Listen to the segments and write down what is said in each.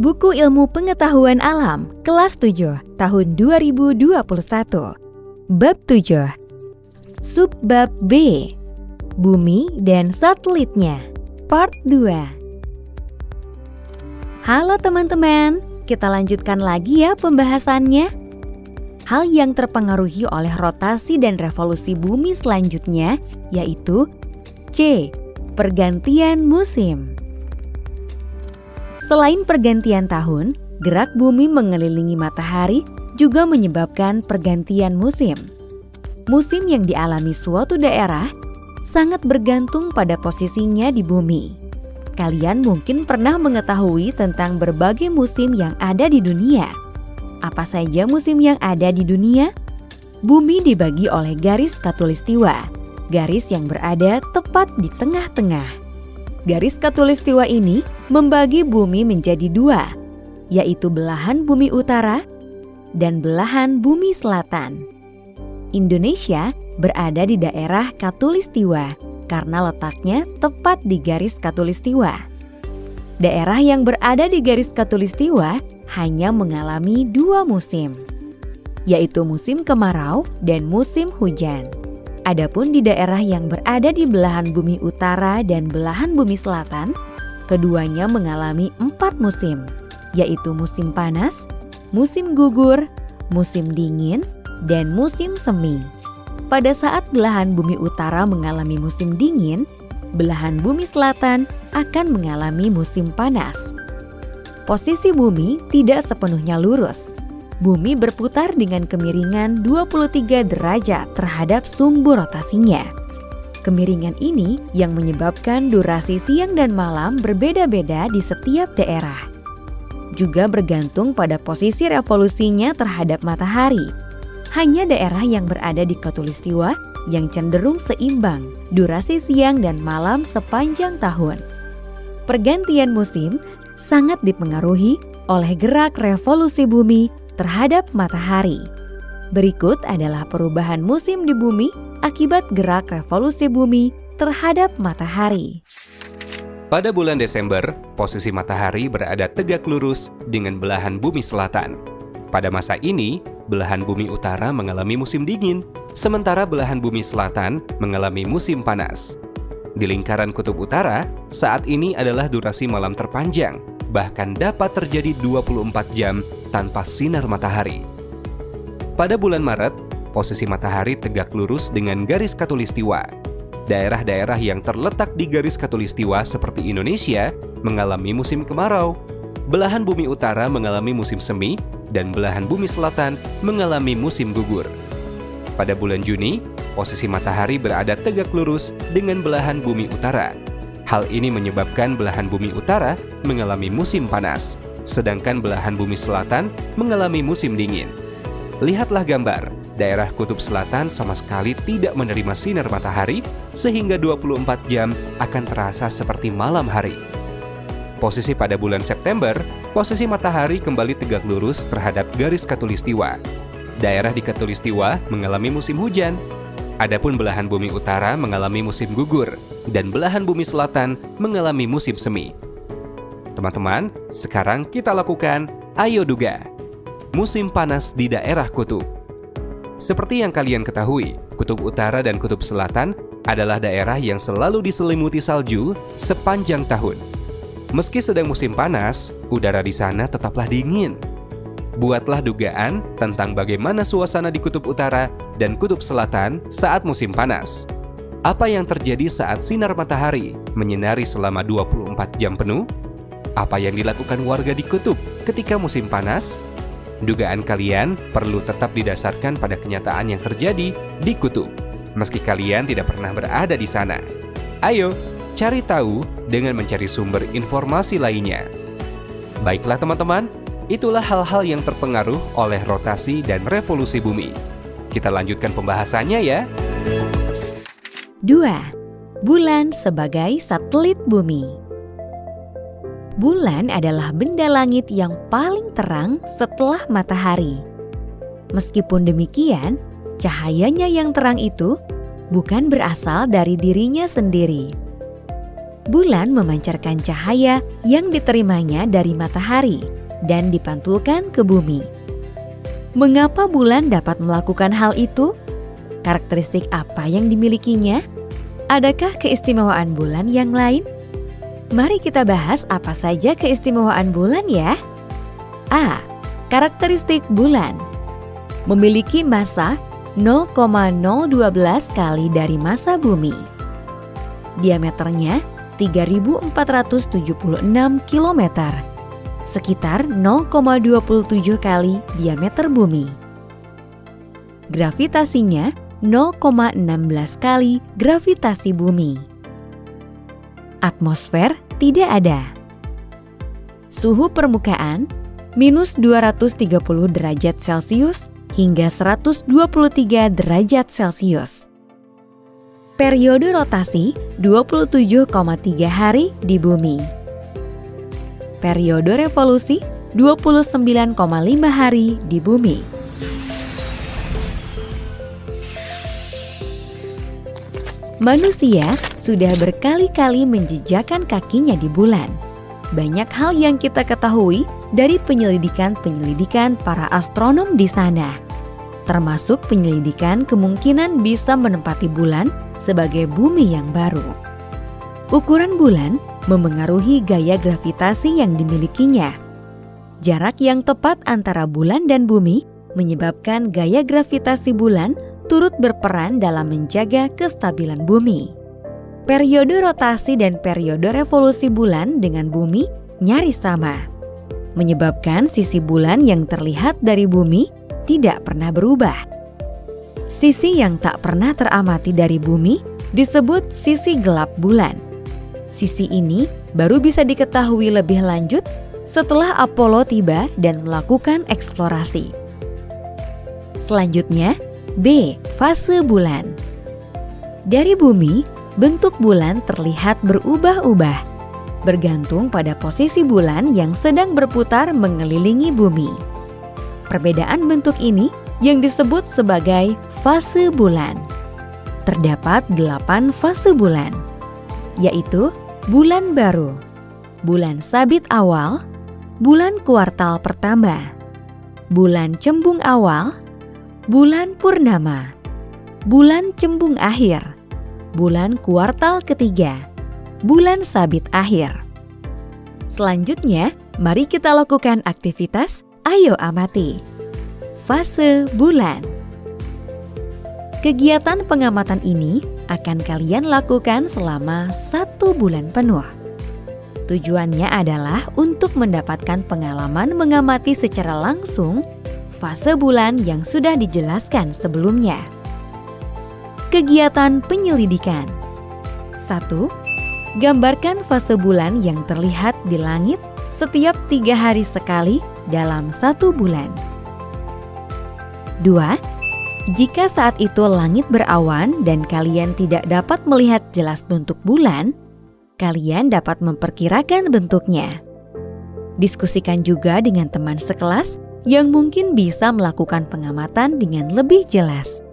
Buku Ilmu Pengetahuan Alam kelas 7 tahun 2021. Bab 7. Subbab B. Bumi dan satelitnya. Part 2. Halo teman-teman, kita lanjutkan lagi ya pembahasannya. Hal yang terpengaruhi oleh rotasi dan revolusi bumi selanjutnya yaitu C. Pergantian musim. Selain pergantian tahun, gerak bumi mengelilingi matahari juga menyebabkan pergantian musim. Musim yang dialami suatu daerah sangat bergantung pada posisinya di bumi. Kalian mungkin pernah mengetahui tentang berbagai musim yang ada di dunia. Apa saja musim yang ada di dunia? Bumi dibagi oleh garis khatulistiwa, garis yang berada tepat di tengah-tengah. Garis khatulistiwa ini membagi bumi menjadi dua, yaitu belahan bumi utara dan belahan bumi selatan. Indonesia berada di daerah khatulistiwa karena letaknya tepat di garis khatulistiwa. Daerah yang berada di garis khatulistiwa hanya mengalami dua musim, yaitu musim kemarau dan musim hujan. Adapun di daerah yang berada di belahan bumi utara dan belahan bumi selatan, keduanya mengalami 4 musim, yaitu musim panas, musim gugur, musim dingin, dan musim semi. Pada saat belahan bumi utara mengalami musim dingin, belahan bumi selatan akan mengalami musim panas. Posisi bumi tidak sepenuhnya lurus. Bumi berputar dengan kemiringan 23 derajat terhadap sumbu rotasinya. Kemiringan ini yang menyebabkan durasi siang dan malam berbeda-beda di setiap daerah. Juga bergantung pada posisi revolusinya terhadap matahari. Hanya daerah yang berada di khatulistiwa yang cenderung seimbang durasi siang dan malam sepanjang tahun. Pergantian musim sangat dipengaruhi oleh gerak revolusi bumi terhadap matahari. Berikut adalah perubahan musim di bumi akibat gerak revolusi bumi terhadap matahari. Pada bulan Desember, posisi matahari berada tegak lurus dengan belahan bumi selatan. Pada masa ini, belahan bumi utara mengalami musim dingin, sementara belahan bumi selatan mengalami musim panas. Di lingkaran kutub utara, saat ini adalah durasi malam terpanjang, bahkan dapat terjadi 24 jam tanpa sinar matahari. Pada bulan Maret, posisi matahari tegak lurus dengan garis khatulistiwa. Daerah-daerah yang terletak di garis khatulistiwa seperti Indonesia mengalami musim kemarau. Belahan bumi utara mengalami musim semi dan belahan bumi selatan mengalami musim gugur. Pada bulan Juni, posisi matahari berada tegak lurus dengan belahan bumi utara. Hal ini menyebabkan belahan bumi utara mengalami musim panas, sedangkan belahan bumi selatan mengalami musim dingin. Lihatlah gambar, daerah kutub selatan sama sekali tidak menerima sinar matahari sehingga 24 jam akan terasa seperti malam hari. Posisi pada bulan September, posisi matahari kembali tegak lurus terhadap garis khatulistiwa. Daerah di khatulistiwa mengalami musim hujan. Adapun belahan bumi utara mengalami musim gugur dan belahan bumi selatan mengalami musim semi. Teman-teman, sekarang kita lakukan Ayo Duga. Musim panas di daerah kutub. Seperti yang kalian ketahui, kutub utara dan kutub selatan adalah daerah yang selalu diselimuti salju sepanjang tahun. Meski sedang musim panas, udara di sana tetaplah dingin. Buatlah dugaan tentang bagaimana suasana di kutub utara dan kutub selatan saat musim panas. Apa yang terjadi saat sinar matahari menyinari selama 24 jam penuh? Apa yang dilakukan warga di kutub ketika musim panas? Dugaan kalian perlu tetap didasarkan pada kenyataan yang terjadi di kutub, meski kalian tidak pernah berada di sana. Ayo, cari tahu dengan mencari sumber informasi lainnya. Baiklah teman-teman, itulah hal-hal yang terpengaruh oleh rotasi dan revolusi bumi. Kita lanjutkan pembahasannya ya. 2. Bulan sebagai satelit bumi. Bulan adalah benda langit yang paling terang setelah matahari. Meskipun demikian, cahayanya yang terang itu bukan berasal dari dirinya sendiri. bulan memancarkan cahaya yang diterimanya dari matahari dan dipantulkan ke bumi. Mengapa bulan dapat melakukan hal itu? Karakteristik apa yang dimilikinya? Adakah keistimewaan bulan yang lain? Mari kita bahas apa saja keistimewaan bulan ya. A. Karakteristik bulan. Memiliki massa 0,012 kali dari massa bumi. Diameternya 3.476 km, sekitar 0,27 kali diameter bumi. Gravitasinya 0,16 kali gravitasi bumi. Atmosfer tidak ada. Suhu permukaan minus 230 derajat Celcius hingga 123 derajat Celcius. Periode rotasi 27,3 hari di bumi. Periode revolusi 29,5 hari di bumi. Manusia sudah berkali-kali menjejakkan kakinya di bulan. Banyak hal yang kita ketahui dari penyelidikan para astronom di sana, termasuk penyelidikan kemungkinan bisa menempati bulan sebagai bumi yang baru. Ukuran bulan memengaruhi gaya gravitasi yang dimilikinya. Jarak yang tepat antara bulan dan bumi menyebabkan gaya gravitasi bulan turut berperan dalam menjaga kestabilan bumi. Periode rotasi dan periode revolusi bulan dengan bumi nyaris sama, menyebabkan sisi bulan yang terlihat dari bumi tidak pernah berubah. Sisi yang tak pernah teramati dari bumi disebut sisi gelap bulan. Sisi ini baru bisa diketahui lebih lanjut setelah Apollo tiba dan melakukan eksplorasi. Selanjutnya, B. Fase bulan. Dari bumi, bentuk bulan terlihat berubah-ubah, bergantung pada posisi bulan yang sedang berputar mengelilingi bumi. Perbedaan bentuk ini yang disebut sebagai fase bulan. Terdapat 8 fase bulan, yaitu bulan baru, bulan sabit awal, bulan kuartal pertama, bulan cembung awal, bulan purnama, bulan cembung akhir, bulan kuartal ketiga, bulan sabit akhir. Selanjutnya, mari kita lakukan aktivitas. Ayo amati. Fase bulan. Kegiatan pengamatan ini akan kalian lakukan selama 1 bulan penuh. Tujuannya adalah untuk mendapatkan pengalaman mengamati secara langsung fase bulan yang sudah dijelaskan sebelumnya. Kegiatan penyelidikan. 1. Gambarkan fase bulan yang terlihat di langit setiap 3 hari sekali dalam 1 bulan. 2. Jika saat itu langit berawan dan kalian tidak dapat melihat jelas bentuk bulan, kalian dapat memperkirakan bentuknya. Diskusikan juga dengan teman sekelas yang mungkin bisa melakukan pengamatan dengan lebih jelas.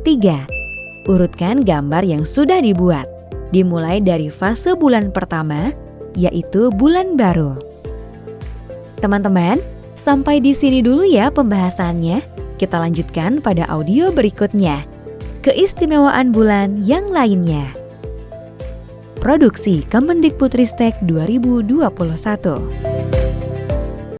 3. Urutkan gambar yang sudah dibuat, dimulai dari fase bulan pertama, yaitu bulan baru. Teman-teman, sampai di sini dulu ya pembahasannya. Kita lanjutkan pada audio berikutnya. Keistimewaan bulan yang lainnya. Produksi Kemendikbudristek 2021.